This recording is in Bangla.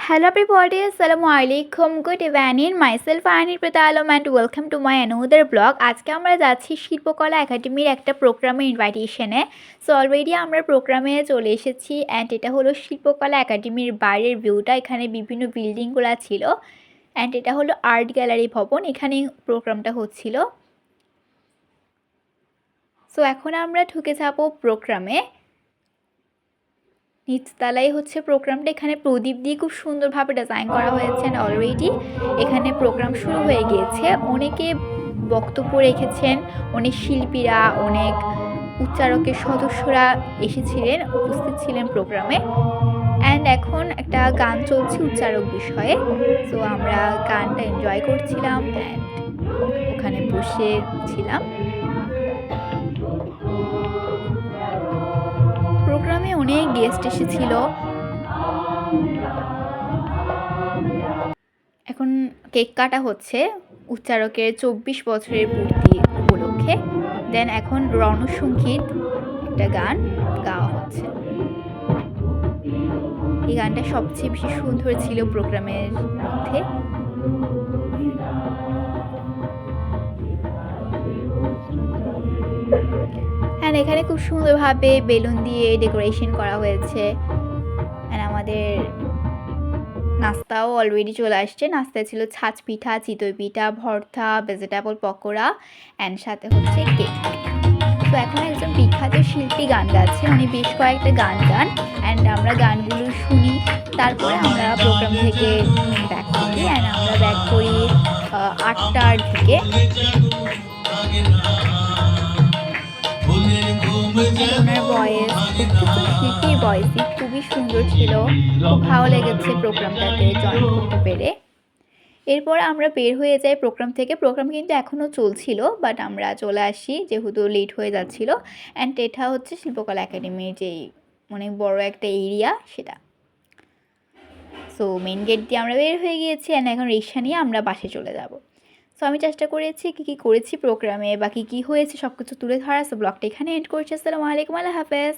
Hello everybody, Assalamualaikum. Good evening. Myself Anir Pratalom and welcome to my another blog. আজকে আমরা যাচ্ছি শিল্পকলা একাডেমির একটা প্রোগ্রামে ইনভাইটেশনে। সো অলরেডি আমরা প্রোগ্রামে চলে এসেছি অ্যান্ড এটা হলো শিল্পকলা একাডেমির বাইরের ভিউটা। এখানে বিভিন্ন বিল্ডিংগুলো ছিল অ্যান্ড এটা হলো আর্ট গ্যালারি ভবন, এখানে প্রোগ্রামটা হচ্ছিল। সো এখন আমরা ঢুকে যাব প্রোগ্রামে। নিচতলায় হচ্ছে প্রোগ্রামটা, এখানে প্রদীপ দিয়ে খুব সুন্দরভাবে ডিজাইন করা হয়েছে অ্যান্ড অলরেডি এখানে প্রোগ্রাম শুরু হয়ে গিয়েছে। অনেকে বক্তব্য রেখেছেন, অনেক শিল্পীরা, অনেক উচ্চারকের সদস্যরা এসেছিলেন, উপস্থিত ছিলেন প্রোগ্রামে। অ্যান্ড এখন একটা গান চলছে উচ্চারক বিষয়ে। সো আমরা গানটা এনজয় করছিলাম অ্যান্ড ওখানে বসেছিলাম। প্রোগ্রামে অনেক গেস্ট এসেছিল। এখন কেক কাটা হচ্ছে উচ্চারকের 24 বছরের পূর্তি উপলক্ষে। দেন এখন রণসঙ্গীত একটা গান গাওয়া হচ্ছে। এই গানটা সবচেয়ে বেশি সুন্দর ছিল প্রোগ্রামের মধ্যে। হ্যাঁ, এখানে খুব সুন্দরভাবে বেলুন দিয়ে ডেকোরেশন করা হয়েছে অ্যান্ড আমাদের নাস্তাও অলরেডি চলে আসছে। নাস্তায় ছিল ছাঁচ পিঠা, চিতই পিঠা, ভর্তা, ভেজিটেবল পকোড়া অ্যান্ড সাথে হচ্ছে কেক। তো এখন একজন বিখ্যাত শিল্পী গান গাচ্ছে, উনি বেশ কয়েকটা গান গান অ্যান্ড আমরা গানগুলো শুনি। তারপরে আমরা প্রোগ্রাম থেকে ব্যাক করি অ্যান্ড আমরা ব্যাক করি 8টার দিকে। ওনার ভয়েস, প্রত্যেকটা শিল্পীর ভয়েসই খুবই সুন্দর ছিল। খুব ভালো লেগেছে প্রোগ্রামটাতে জয়েন করতে পেরে। এরপর আমরা বের হয়ে যাই প্রোগ্রাম থেকে। প্রোগ্রাম কিন্তু এখনও চলছিল, বাট আমরা চলে আসি যেহেতু লেট হয়ে যাচ্ছিল। অ্যান্ড এটা হচ্ছে শিল্পকলা একাডেমির যেই অনেক বড় একটা এরিয়া সেটা। সো মেন গেট দিয়ে আমরা বের হয়ে গিয়েছি অ্যান্ড এখন রিক্সা নিয়ে আমরা বাসে চলে যাব। সো আমি চেষ্টা করেছি কী করেছি প্রোগ্রামে বা কী হয়েছে সব কিছু তুলে ধরা। সো ব্লগটা এখানে এন্ড করছি। আসসালামু আলাইকুম, আল্লাহ হাফেজ।